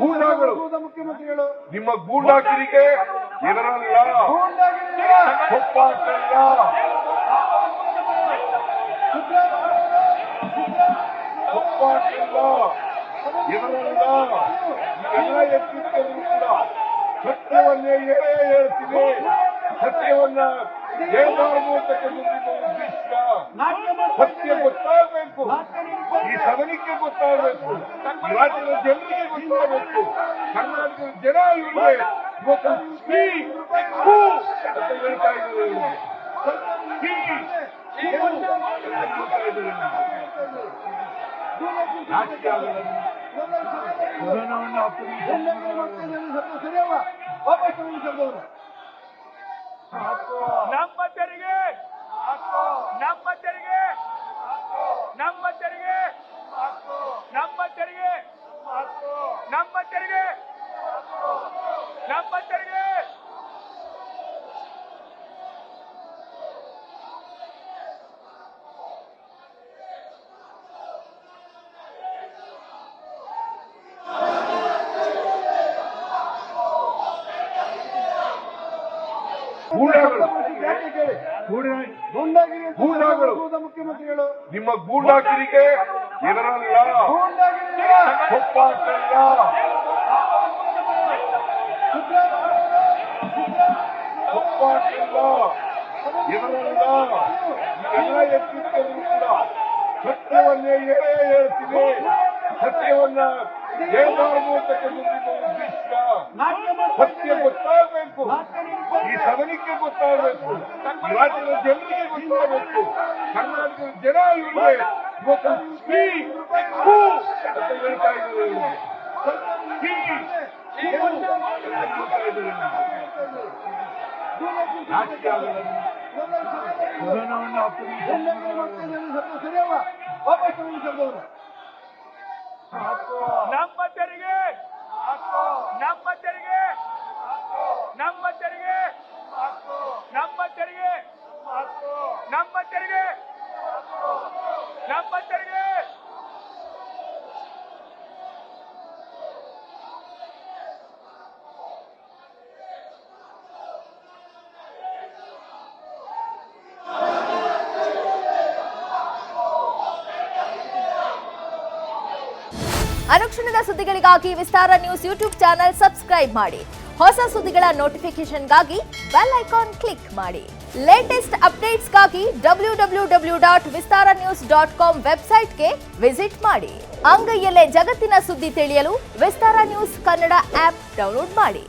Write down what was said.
ಗೂಂಡಾಗಳು ಮುಖ್ಯಮಂತ್ರಿಗಳು ನಿಮ್ಮ ಗೂಂಡಾಗಿರಿಗೆ ಇದರಲ್ಲ ಒಪ್ಪಾಟಲ್ಲ ಒಪ್ಪಾಟಲ್ಲ ಇದರಲ್ಲ ಎಲ್ಲ ಎತ್ತಿದ್ದರೂ ಕೂಡ ಸತ್ಯವನ್ನೇ ಹೇಳ್ತೀವಿ. ಸತ್ಯವನ್ನ ಹೇಳ್ಬಾರದು ಅಂತಕ್ಕಂಥ ಉದ್ದೇಶ. ಸತ್ಯ ಗೊತ್ತಾಗಬೇಕು, ಈ ಸದನಕ್ಕೆ ಗೊತ್ತಾಗಬೇಕು, ಈ ರಾಜ್ಯದ ಜನರಿಗೆ ಗೊತ್ತಾಗಬೇಕು. ಕರ್ನಾಟಕದ ಜನ ಇವರಿಗೆ ಇವತ್ತು ಶ್ರೀ ಹೂ ಅಂತ ಹೇಳ್ತಾ ಇದ್ದಾರೆ. ನಮ್ಮ ತೆರಿಗೆ ನಮ್ಮ ತೆರಿಗೆ ನಮ್ಮ ತೆರಿಗೆ ನಮ್ಮ ತೆರಿಗೆ ನಮ್ಮ ತೆರಿಗೆ ನಮ್ಮ ತೆರಿಗೆ ಗೂಂಡಾಗಳು ಮುಖ್ಯಮಂತ್ರಿಗಳು ನಿಮ್ಮ ಗೂಂಡಾಗಿರಿಗೆ ಇದರಲ್ಲ ಒಪ್ಪಾಟಲ್ಲ ಒಪ್ಪಾಟಲ್ಲ ಇದರಲ್ಲ ಎಲ್ಲ ಎತ್ತಿದ್ದರೂ ಕೂಡ ಸತ್ಯವನ್ನೇ ಹೇಳ್ತೀವಿ. ಸತ್ಯವನ್ನ ಹೇಳ್ಬಾರದು ಅಂತಕ್ಕಂಥ ಉದ್ದೇಶ. ಸತ್ಯ ಗೊತ್ತಾಗಬೇಕು, ಈ ಸದನಕ್ಕೆ ಗೊತ್ತಾಗಬೇಕು, ಈ ರಾಜ್ಯದ ಜನರಿಗೆ ಗೊತ್ತಾಗಬೇಕು. ಕರ್ನಾಟಕದ ಜನ ಇವರಿಗೆ ಇವತ್ತು ಶ್ರೀ ಹೂ ಅಂತ ಹೇಳ್ತಾ ಇದ್ದಾರೆ. ನಮ್ಮ ತೆರಿಗೆ ನಮ್ಮ ತೆರಿಗೆ ನಮ್ಮ ತೆರಿಗೆ ನಮ್ಮ ತೆರಿಗೆ ನಮ್ಮ ತೆರಿಗೆ ನಮ್ಮ ತೆರಿಗೆ ಅನುಕ್ಷಣದ ಸುದ್ದಿಗಳಿಗಾಗಿ ವಿಸ್ತಾರ ನ್ಯೂಸ್ ಯೂಟ್ಯೂಬ್ ಚಾನೆಲ್ ಸಬ್ಸ್ಕ್ರೈಬ್ ಮಾಡಿ. ಹೊಸ ಸುದ್ದಿಗಳ ನೋಟಿಫಿಕೇಶನ್ಗಾಗಿ ಬೆಲ್ ಐಕಾನ್ ಕ್ಲಿಕ್ ಮಾಡಿ. ಲೇಟೆಸ್ಟ್ ಅಪ್ಡೇಟ್ಸ್ಗಾಗಿ www.vistaranews.com ವೆಬ್ಸೈಟ್ಗೆ ವಿಸಿಟ್ ಮಾಡಿ. ಅಂಗೈಯಲ್ಲೇ ಜಗತ್ತಿನ ಸುದ್ದಿ ತಿಳಿಯಲು ವಿಸ್ತಾರ ನ್ಯೂಸ್ ಕನ್ನಡ ಆಪ್ ಡೌನ್ಲೋಡ್ ಮಾಡಿ.